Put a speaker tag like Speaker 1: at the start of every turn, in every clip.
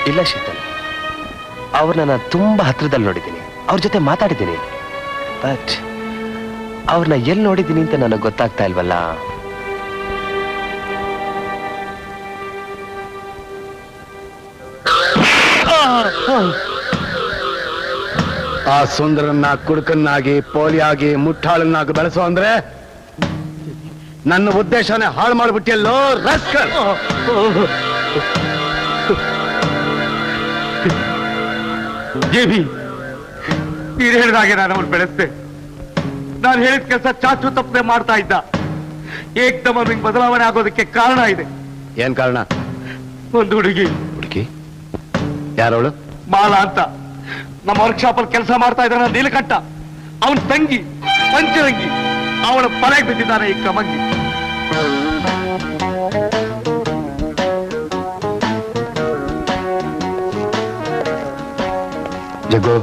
Speaker 1: ಇಲ್ಲ ಶೀತಲ್, ಅವ್ರನ್ನ ನಾನು ತುಂಬಾ ಹತ್ರದಲ್ಲಿ ನೋಡಿದ್ದೀನಿ, ಅವ್ರ ಜೊತೆ ಮಾತಾಡಿದ್ದೀನಿ. ಬಟ್ ಅವ್ರನ್ನ ಎಲ್ಲಿ ನೋಡಿದ್ದೀನಿ ಅಂತ ನನಗೆ ಗೊತ್ತಾಗ್ತಾ ಇಲ್ವಲ್ಲ.
Speaker 2: ಆ ಸುಂದರನ್ನ ಕುಡುಕನ್ನಾಗಿ, ಪೋಲಿಯಾಗಿ, ಮುಟ್ಟಾಳನ್ನಾಗಿ ಬೆಳೆಸೋ ಅಂದ್ರೆ ನನ್ನ ಉದ್ದೇಶನೇ ಹಾಳು ಮಾಡ್ಬಿಟ್ಟಿಯಲ್ಲೋ ರಸ್ಕಲ್.
Speaker 3: ಜೇಬಿ, ನೀನು ಹೇಳಿದಾಗೆ ನಾನು ಅವ್ನು ಬೆಳೆಸ್ದೆ. ನಾನು ಹೇಳಿದ ಕೆಲಸ ಚಾಚು ತಪ್ಪದೆ ಮಾಡ್ತಾ ಇದ್ದ. ಏಕ್ದಮ್ ಅವ್ನಿಗೆ ಬದಲಾವಣೆ ಆಗೋದಕ್ಕೆ ಕಾರಣ ಇದೆ.
Speaker 2: ಏನ್ ಕಾರಣ?
Speaker 3: ಒಂದು ಹುಡುಗಿ.
Speaker 2: ಹುಡುಗಿ? ಯಾರವಳು?
Speaker 3: ಮಾಲಾ ಅಂತ ನಮ್ಮ ವರ್ಕ್ಶಾಪ್ ಅಲ್ಲಿ ಕೆಲಸ ಮಾಡ್ತಾ ಇದ್ದಾನೆ ನೀಲಕಂಠ. ಅವನ ತಂಗಿ ಪಂಚರಂಗಿ, ಅವಳ ಪಡೆಗೆ ಬಿದ್ದಿದ್ದಾನೆ ಈ ಕಮಂಗಿ.
Speaker 2: ಜಗ್ಗು,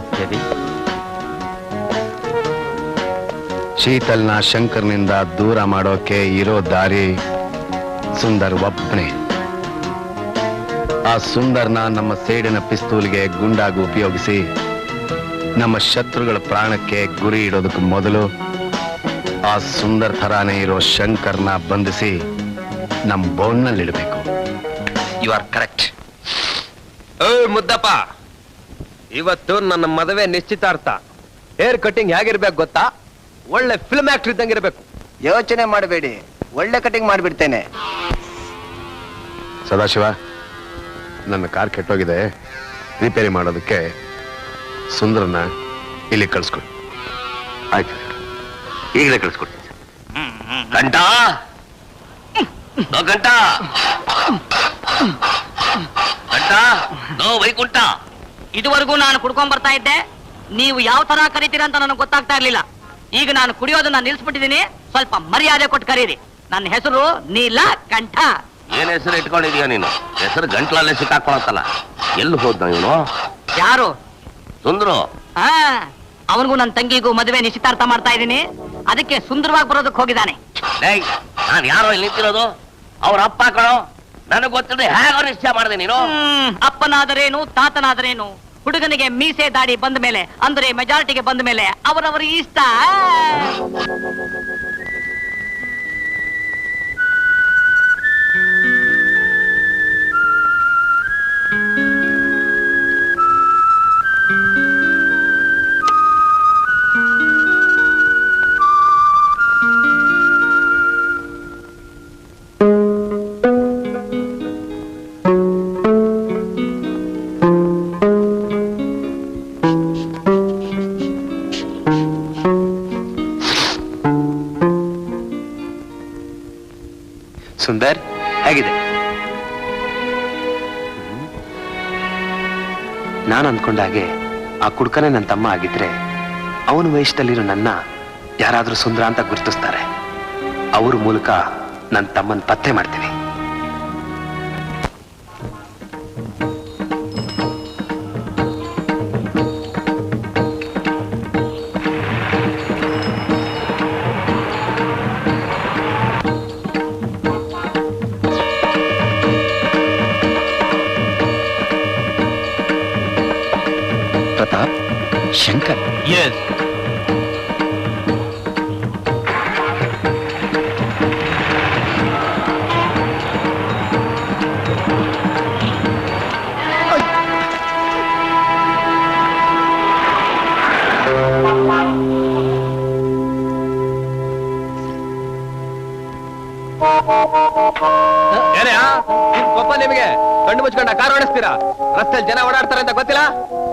Speaker 2: ಶೀತಲ್ನ ಶಂಕರ್ನಿಂದ ದೂರ ಮಾಡೋಕೆ ಇರೋ ದಾರಿ ಸುಂದರ್ ಒಬ್ಬನೇ. ಆ ಸುಂದರ್ನ ನಮ್ಮ ಸೇಡಿನ ಪಿಸ್ತೂಲ್ಗೆ ಗುಂಡಾಗಿ ಉಪಯೋಗಿಸಿ ನಮ್ಮ ಶತ್ರುಗಳ ಪ್ರಾಣಕ್ಕೆ ಗುರಿ ಇಡೋದಕ್ಕೆ ಮೊದಲು ಆ ಸುಂದರ್ ಥರಾನೇ ಇರೋ ಶಂಕರ್ನ ಬಂಧಿಸಿ ನಮ್ಮ ಬೋನ್ನಲ್ಲಿಡಬೇಕು.
Speaker 1: You are correct. ಮುದ್ದಪ್ಪ, ಇವತ್ತು ನನ್ನ ಮದುವೆ ನಿಶ್ಚಿತಾರ್ಥ. ಹೇರ್ ಕಟಿಂಗ್ ಹೇಗಿರ್ಬೇಕು ಗೊತ್ತಾ? ಒಳ್ಳೆ ಫಿಲ್ಮ್ ಆಕ್ಟರ್ ಇದ್ದಂಗೆ ಇರಬೇಕು.
Speaker 4: ಯೋಚನೆ ಮಾಡಬೇಡಿ, ಒಳ್ಳೆ ಕಟಿಂಗ್ ಮಾಡಿಬಿಡ್ತೇನೆ.
Speaker 2: ಸದಾಶಿವ, ನನ್ನ ಕಾರ್ ಕೆಟ್ಟೋಗಿದೆ, ರಿಪೇರಿ ಮಾಡೋದಕ್ಕೆ ಸುಂದರನ ಇಲ್ಲಿ ಕಳಿಸ್ಕೊಡಿ.
Speaker 5: ಆಯ್ತು, ಈಗಲೇ ಕಳಿಸ್ಕೊಡ್ತೀನಿ. ಗಂಟ ಗಂಟ ಗಂಟ ನೋ ವೈಕುಂಠ.
Speaker 6: ಇದುವರೆಗೂ ನಾನು ಕುಡ್ಕೊಂಡ್ ಬರ್ತಾ ಇದ್ದೆ. ನೀವು ಯಾವ ತರ ಕರಿತೀರಾ ಅಂತ ನನಗೆ ಗೊತ್ತಾಗ್ತಾ ಇರ್ಲಿಲ್ಲ. ಈಗ ನಾನು ಕುಡಿಯೋದನ್ನ ನಿಲ್ಸ್ಬಿಟ್ಟಿದ್ದೀನಿ. ಸ್ವಲ್ಪ ಮರ್ಯಾದೆ ಕೊಟ್ಟು ಕರೀರಿ. ನನ್ನ ಹೆಸರು ನೀಲಕಂಠ.
Speaker 5: ಏನ್ ಹೆಸರು ಇಟ್ಕೊಂಡಿದೀಯ ನೀನು? ಹೆಸರು ಗಂಟ್ಲಲ್ಲೇ ಸಿಕ್ಕಾಕೊಳತ್ತಲ್ಲ. ಎಲ್ಲಿ ಹೋದ್ನ ಇವನು?
Speaker 6: ಯಾರು?
Speaker 5: ಸುಂದ್ರು.
Speaker 6: ಅವನಿಗೂ ನನ್ನ ತಂಗಿಗೂ ಮದುವೆ ನಿಶ್ಚಿತಾರ್ಥ ಮಾಡ್ತಾ ಇದ್ದೀನಿ. ಅದಕ್ಕೆ ಸುಂದರವಾಗಿ ಬರೋದಕ್ಕೆ ಹೋಗಿದ್ದಾನೆ.
Speaker 5: ನಾನು ಯಾರೋ ಇಲ್ಲಿ ನಿಂತಿರೋದು? ಅವ್ರ ಅಪ್ಪ ಕಣೋ. ನನಗ್ ಗೊತ್ತಿದೆ ಹೇಗೋ ನಿಶ್ಚಯ ಮಾಡಿದೆ ನೀನು.
Speaker 6: ಅಪ್ಪನಾದರೇನು, ತಾತನಾದರೇನು, ಹುಡುಗನಿಗೆ ಮೀಸೆ ದಾಡಿ ಬಂದ ಮೇಲೆ, ಅಂದ್ರೆ ಮೆಜಾರಿಟಿಗೆ ಬಂದ ಮೇಲೆ ಅವರವರ ಇಷ್ಟ.
Speaker 1: ಸುಂದರ್, ಹೇಗಿದೆ? ನಾನು ಅಂದ್ಕೊಂಡ ಹಾಗೆ ಆ ಕುಡ್ಕನೇ ನನ್ನ ತಮ್ಮ ಆಗಿದ್ರೆ ಅವನ ವಯಸ್ಸಲ್ಲಿರೋ ನನ್ನ ಯಾರಾದ್ರೂ ಸುಂದರ ಅಂತ ಗುರುತಿಸ್ತಾರೆ. ಅವ್ರ ಮೂಲಕ ನನ್ನ ತಮ್ಮನ ಪತ್ತೆ ಮಾಡ್ತೀನಿ. ಪ್ರತಾಪ್, ಶಂಕರ್.
Speaker 3: ಎಸ್.
Speaker 1: ಗೊಪ್ಪ ನಿಮಗೆ? ಕಣ್ಣು ಮುಚ್ಕೊಂಡ ಕಾರ್ ಓಡಿಸ್ತೀರಾ? ರಸ್ತೆಯಲ್ಲಿ ಜನ ಓಡಾಡ್ತಾರೆ ಅಂತ ಗೊತ್ತಿಲ್ಲ?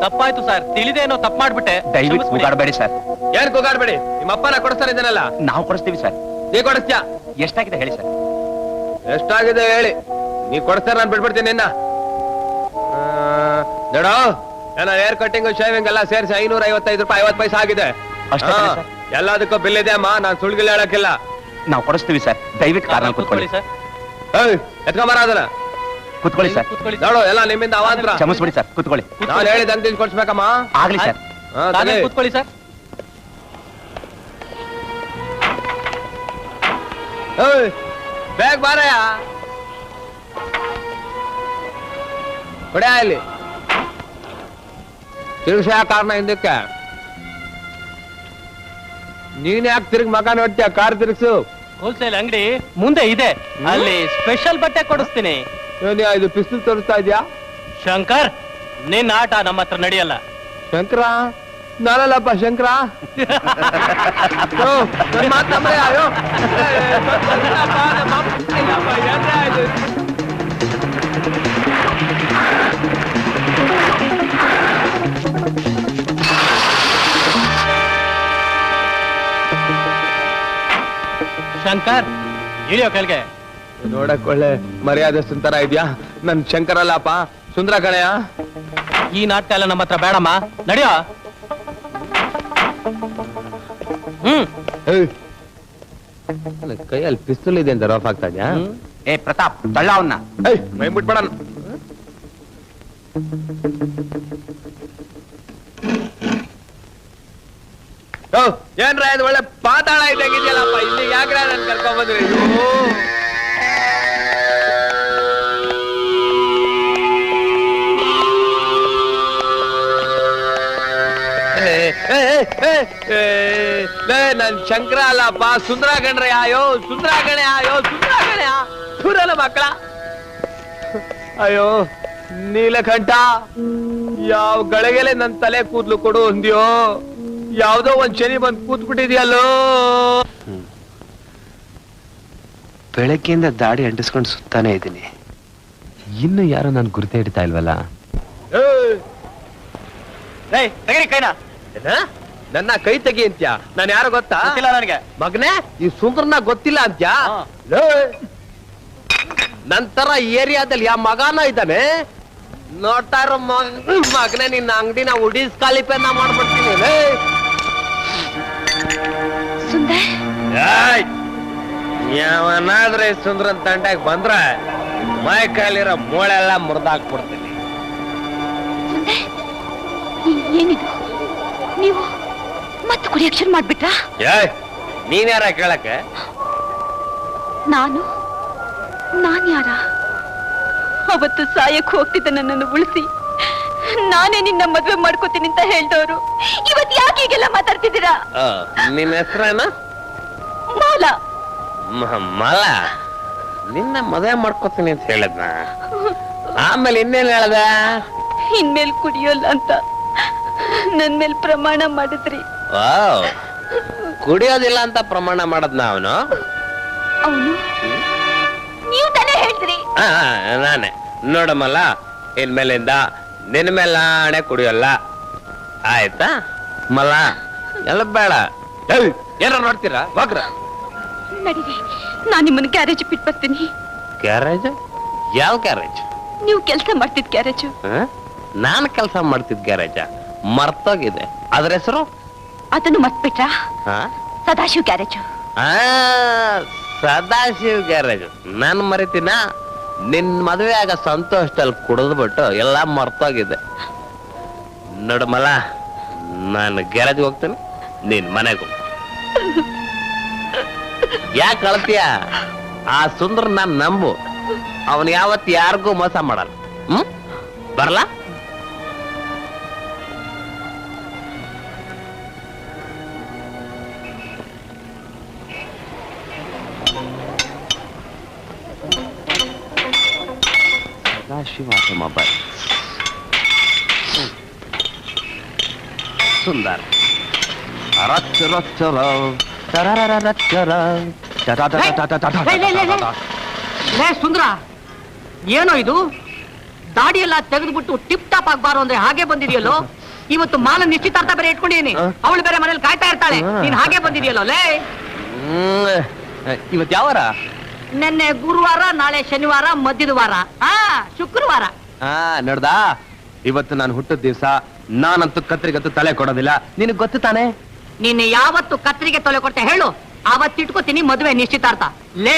Speaker 3: ತಪ್ಪಾಯ್ತು ಸರ್, ತಿಳಿದೇನೋ ತಪ್ಪು ಮಾಡ್ಬಿಟ್ಟೆ.
Speaker 1: ದಯವಿಟ್ಟು ಕೂಗಾಡಬೇಡಿ ಸರ್. ಏನ್ ಕೂಗಾಡಬೇಡಿ? ನಿಮ್ಮ ಅಪ್ಪನ ಕೊಡಿಸ್ತಾರೆ ಇದನ್ನೆಲ್ಲ.
Speaker 3: ನಾವು ಕೊಡಿಸ್ತೀವಿ ಸರ್.
Speaker 1: ನೀ ಕೊಡಿಸ್ತೀಯಾ?
Speaker 3: ಎಷ್ಟಾಗಿದೆ ಹೇಳಿ ಸರ್.
Speaker 1: ಎಷ್ಟಾಗಿದೆ ಹೇಳಿ. ನೀ ಕೊಡಿಸ್ತಾರ, ನಾನು ಬಿಡ್ಬಿಡ್ತೀನಿ ನಿನ್ನ. ನೋಡೋ, ನನ್ನ ಹೇರ್ ಕಟ್ಟಿಂಗ್ ಶೇವಿಂಗ್ ಎಲ್ಲ ಸೇರಿಸಿ 555 ರೂಪಾಯಿ 50 ಪೈಸೆ ಆಗಿದೆ.
Speaker 3: ಅಷ್ಟೇ ಸರ್?
Speaker 1: ಎಲ್ಲದಕ್ಕೂ ಬಿಲ್ ಇದೆ ಅಮ್ಮ, ನಾನು ಸುಳ್ಗಿಲ್ಲ ಹೇಳಕ್ಕಿಲ್ಲ.
Speaker 3: ನಾವು ಕೊಡಿಸ್ತೀವಿ ಸರ್. ದಯವಿಟ್ಟು ಕಾರ್ನಲ್ಲಿ ಕೂತ್ಕೊಳ್ಳಿ ಸರ್.
Speaker 1: ಎತ್ಕೊಂಬರ ಅದನ್ನ.
Speaker 3: ಕೂತ್ಕೊಳ್ಳಿ ಸರ್.
Speaker 1: ನೋಡು, ಎಲ್ಲ ನಿಮ್ಮಿಂದ ಅವಾಂತರ.
Speaker 3: ಕ್ಷಮಿಸ್ಬಿಡಿ ಸರ್, ಕೂತ್ಕೊಳ್ಳಿ.
Speaker 1: ನಾನು ಹೇಳಿದ ಅಂತಿಲ್ ಕೊಡ್ಸ್ಬೇಕಮ್ಮ.
Speaker 3: ಆಗ್ಲಿ ಸರ್. ಕೂತ್ಕೊಳ್ಳಿ ಸರ್.
Speaker 1: ಬೇಗ ಬಾರಯ್ಯ. ಕೊಡ ಇಲ್ಲಿ. ತಿರ್ಗಿಸ ಕಾರಣ ಹಿಂದಕ್ಕೆ ನೀನ್ ಯಾಕೆ ತಿರುಗಿ ಮಗ ನೋಡ್ತೀಯ? ಕಾರ್ ತಿರುಗಿಸು.
Speaker 7: ಹೋಲ್ಸೇಲ್ ಅಂಗಡಿ ಮುಂದೆ ಇದೆ, ಅಲ್ಲಿ ಸ್ಪೆಷಲ್ ಬಟ್ಟೆ ಕೊಡಿಸ್ತೀನಿ.
Speaker 1: ಇದು ಪಿಸ್ತೂಲ್ ತೋರಿಸ್ತಾ ಇದ್ಯಾ?
Speaker 7: ಶಂಕರ್, ನಿನ್ನ ಆಟ ನಮ್ಮ ಹತ್ರ ನಡೆಯಲ್ಲ.
Speaker 1: ಶಂಕರ ನಾನಲ್ಲಪ್ಪ, ಶಂಕರ. ಅಯ್ಯೋ
Speaker 7: ಶಂಕರ್, ಇಳಿಯೋ ಕೆಳಗೆ.
Speaker 1: ನೋಡಕ್ ಒಳ್ಳೆ ಮರ್ಯಾದೆ ಸುಂದರ ಇದ್ಯಾ? ನನ್ ಶಂಕರ ಅಲ್ಲಪ್ಪ, ಸುಂದರ ಕಣೆಯ.
Speaker 7: ಈ ನಾಟಕ ಎಲ್ಲ ನಮ್ಮ ಹತ್ರ ಬೇಡಮ್ಮ, ನಡೆಯೋ.
Speaker 1: ಕೈಯಲ್ಲಿ ಪಿಸ್ತೂಲ್ ಇದೆ ಅಂತ ರಫ್ ಆಗ್ತಾ ಇದ್ಯಾ?
Speaker 4: ಏ ಪ್ರತಾಪ್, ತಳ್ಳ ಅವನ್ನ.
Speaker 1: ಮೈ ಬಿಟ್ಬೇಡ. ಏನ್ರ ಇದು ಒಳ್ಳೆ ಪಾತಾಳ ಇದ್ದಾಗಿದ್ಯಲ್ಲಪ್ಪ, ಇಲ್ಲಿ ಯಾಕ್ರ ನನ್ ಕರ್ಕೊಂಡ್ ಬಂದ್ರಿ? ನನ್ ಶಂಕರ ಅಲ್ಲಪ್ಪ, ಸುಂದರ ಗಣ್ರೆ. ಅಯ್ಯೋ ಸುಂದರ ಗಣೆ, ಅಯ್ಯೋ ಸುಂದರ ಗಣೆ, ಸುರಲ್ಲ ಮಕ್ಕಳ. ಅಯ್ಯೋ ನೀಲಕಂಠ, ಯಾವ ಗಳಿಗೆಲೆ ನನ್ ತಲೆ ಕೂದ್ಲು ಕೊಡು ಅಂದ್ಯೋ, ಯಾವ್ದೋ ಒಂದ್ ಶನಿ ಬಂದ್ ಕೂತ್ಬಿಟ್ಟಿದ್ಯಲ್ಲೋ.
Speaker 2: ಬೆಳಗ್ಗೆಯಿಂದ ದಾಡಿ ಅಂಟಿಸ್ಕೊಂಡು ಸುತ್ತಾನೆ ಇದ್ದೀನಿ, ಇನ್ನು ಯಾರು ನಾನು ಗುರುತೇ ಹಿಡಿತಾ ಇಲ್ವಲ್ಲ.
Speaker 7: ಕೈನಾ
Speaker 1: ನನ್ನ ಕೈ ತೆಗಿ ಅಂತ್ಯಾ? ನಾನು ಯಾರು ಗೊತ್ತಾ?
Speaker 7: ನನಗೆ
Speaker 1: ಮಗನೇ, ಈ ಸುಂದರನ ಗೊತ್ತಿಲ್ಲ ಅಂತ್ಯಾ? ನಂತರ ಏರಿಯಾದಲ್ಲಿ ಯಾವ ಮಗನ ಇದ್ದಾನೆ ನೋಡ್ತಾ ಇರೋ ಮಗನೇ, ನಿನ್ನ ಅಂಗಡಿನ ಉಡೀಸ್ ಕಾಲಿಪೆನ್ನ ಮಾಡ್ಬಿಡ್ತೀನಿ. ಯಾವನಾದ್ರೆ ಸುಂದರನ್ ತಂಡಾಗ ಬಂದ್ರ ಮೈ ಕಾಲಿರೋ ಮೂಳೆಲ್ಲ ಮುರಿದಾಕ್ಬಿಡ್ತೀನಿ.
Speaker 8: ಏನಿದು, ನೀವು ಮತ್ತೆ ಕುಡಿಯಕ್ ಶುರು ಮಾಡ್ಬಿಟ್ರಾ?
Speaker 1: ನೀನ್ ಯಾರ ಕೇಳಕ್ಕೆ?
Speaker 8: ನಾನ್ ಯಾರ? ಅವತ್ತು ಸಾಯಕ್ ಹೋಗ್ತಿದ್ದ ನನ್ನನ್ನು ಉಳಿಸಿ ನಾನೇ ನಿನ್ನ ಮದ್ವೆ ಮಾಡ್ಕೋತೀನಿ ಅಂತ ಹೇಳ್ದವ್ರು ಇವತ್ ಯಾಕೆ ಹೀಗೆಲ್ಲ ಮಾತಾಡ್ತಿದ್ದೀರಾ?
Speaker 1: ನಿನ್ನ ಹೆಸರೇನ?
Speaker 8: ಮಾಲ.
Speaker 1: ಮಲ? ನಿನ್ನ ಮದುವೆ ಮಾಡ್ಕೋತೀನಿ ಅಂತ ಹೇಳದ್ನ, ಆಮೇಲೆ ಇನ್ನೇನ್ ಹೇಳ್ದ?
Speaker 8: ಇನ್ಮೇಲ್ ಕುಡಿಯೋಲ್ಲ ಅಂತ ನನ್ ಮೇಲ್ ಪ್ರಮಾಣ ಮಾಡಿದ್ರಿ.
Speaker 1: ಕುಡಿಯೋದಿಲ್ಲ ಅಂತ ಪ್ರಮಾಣ ಮಾಡದ್ನ ಅವನು?
Speaker 8: ಅವನು ನೀವು ತಾನೇ ಹೇಳ್ತೀರಿ.
Speaker 1: ನಾನೇ ನೋಡಮ್ಮಲ್ಲ, ಇನ್ಮೇಲಿಂದ ನಿನ್ ಮೇಲೆ ನಾಣೆ ಕುಡಿಯೋಲ್ಲ, ಆಯ್ತಾ? ಮಲ್ಲ ಎಲ್ಲ ಬೇಡ. ಏನ ನೋಡ್ತೀರಾ? ಹೋಗ್ರ
Speaker 8: ನಡೀರಿ, ನಾನ್ ನಿಮ್ಮನ್ನ ಗ್ಯಾರೇಜ್ ಬಿಟ್ಟು ಬರ್ತೀನಿ.
Speaker 1: ಗ್ಯಾರೇಜ್? ಯಾವ ಗ್ಯಾರೇಜ್?
Speaker 8: ನೀವು ಕೆಲಸ ಮಾಡ್ತಿದ್ ಗ್ಯಾರೇಜು.
Speaker 1: ನಾನು ಕೆಲಸ ಮಾಡ್ತಿದ್ ಗ್ಯಾರೇಜ ಮರ್ತೋಗಿದೆ. ಅದ್ರ ಹೆಸರು?
Speaker 8: ಅದನ್ನು ಮರ್ತ್ಬಿಟ್ರಾ? ಸದಾಶಿವ್ ಗ್ಯಾರೇಜು.
Speaker 1: ಸದಾಶಿವ್ ಗ್ಯಾರೇಜ್ ನಾನು ಮರಿತೀನ? ನಿನ್ ಮದುವೆ ಆಗ ಸಂತೋಷದಲ್ಲಿ ಕುಡಿದ್ಬಿಟ್ಟು ಎಲ್ಲ ಮರ್ತೋಗಿದೆ. ನೋಡಮಲ್ಲ, ನಾನು ಗ್ಯಾರೇಜ್ ಹೋಗ್ತೇನೆ, ನೀನ್ ಮನೆಗೆ ಹೋಗ್ತೀನಿ. ಯಾಕೆ ಕಳ್ತೀಯ? ಆ ಸುಂದರ ನಾನ್ ನಂಬು, ಅವನು ಯಾವತ್ತು ಯಾರಿಗೂ ಮೋಸ ಮಾಡಲ್ಲ. ಬರ್ಲಾ? ಶಿವ ಮೊಬೈಲ್ ಸುಂದರ್
Speaker 6: ಸುಂದರ, ಏನೋ ಇದು? ದಾಡಿ ಎಲ್ಲ ತೆಗೆದ್ಬಿಟ್ಟು ಟಿಪ್ ಟಾಪ್ ಆಗ್ಬಾರು ಅಂದ್ರೆ ಹಾಗೆ ಬಂದಿದೆಯಲ್ಲೋ. ಇವತ್ತು ಮಾಲ ನಿಶ್ಚಿತಾರ್ಥ ಬೇರೆ ಇಟ್ಕೊಂಡಿದೀನಿ, ಅವಳು ಬೇರೆ ಮನೇಲಿ ಕಾಯ್ತಾ ಇರ್ತಾಳೆ, ನೀನ್ ಹಾಗೆ ಬಂದಿದೆಯಲ್ಲೋ. ಲೇ,
Speaker 1: ಇವತ್ತು ಯಾವಾರ?
Speaker 6: ನಿನ್ನೆ ಗುರುವಾರ, ನಾಳೆ ಶನಿವಾರ, ಮಧ್ಯದ ವಾರ, ಶುಕ್ರವಾರ.
Speaker 1: ನೋಡ್ದಾ, ಇವತ್ತು ನಾನು ಹುಟ್ಟಿದ ದಿವಸ. ನಾನಂತೂ ಕತ್ರಿಗಂತೂ ತಲೆ ಕೊಡೋದಿಲ್ಲ, ನಿನಗ್ ಗೊತ್ತು ತಾನೆ?
Speaker 6: ನೀನ್ ಯಾವತ್ತು ಕತ್ರಿಗೆ ತೊಲೆ ಕೊಡ್ತೆ ಹೇಳು, ಅವತ್ತಿಟ್ಕೋತೀನಿ ಮದುವೆ ನಿಶ್ಚಿತಾರ್ಥ. ಲೇ,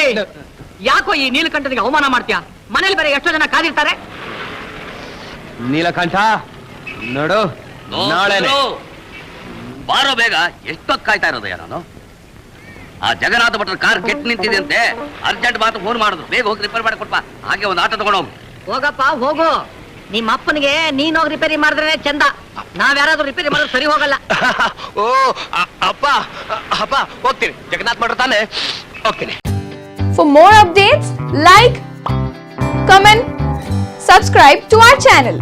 Speaker 6: ಯಾಕೋ ಈ ನೀಲಕಂಠನಿಗೆ ಅವಮಾನ ಮಾಡ್ತೀಯ? ಮನೇಲಿ ಬೇರೆ ಎಷ್ಟೋ ಜನ ಕಾದಿರ್ತಾರೆ.
Speaker 1: ನೀಲಕಂಠ ನೋಡು, ನಾಳೆ
Speaker 5: ಬಾರೋ ಬೇಗ. ಎಷ್ಟೊತ್ತು ಕಾಯ್ತಾ ಇರೋದಯ್ಯ ನಾನು? ಆ ಜಗನ್ನಾಥ ಭಟ್ರ ಕಾರ್ ಕೆಟ್ಟು ನಿಂತಿದೆ ಅಂತೆ, ಅರ್ಜೆಂಟ್ ಮಾತು ಫೋನ್ ಮಾಡಿದ್ರು, ಬೇಗ ಹೋಗಿ ರಿಪೇರ್ ಮಾಡಿ ಕೊಡ್ಪಾ. ಹಾಗೆ ಒಂದು ಆಟೋ ತಗೊಂಡೋಗು.
Speaker 6: ಹೋಗಪ್ಪ ಹೋಗು, ನಿಮ್ಮ ಅಪ್ಪನಿಗೆ ನೀನ್ ಹೋಗಿ ರಿಪೇರಿ ಮಾಡಿದ್ರೆ ಚಂದ, ನಾವ್ ಯಾರಾದ್ರೂ ರಿಪೇರಿ ಮಾಡಿದ್ರೆ ಸರಿ ಹೋಗಲ್ಲ.
Speaker 1: ಓ ಅಪ್ಪ ಅಪ್ಪ ಹೋಗ್ತೀನಿ, ಜಗನ್ನಾಥ್ ಮಾಡ್ರ ತಾನೆ, ಹೋಗ್ತೀನಿ.
Speaker 9: For more updates, like, comment, subscribe to our channel.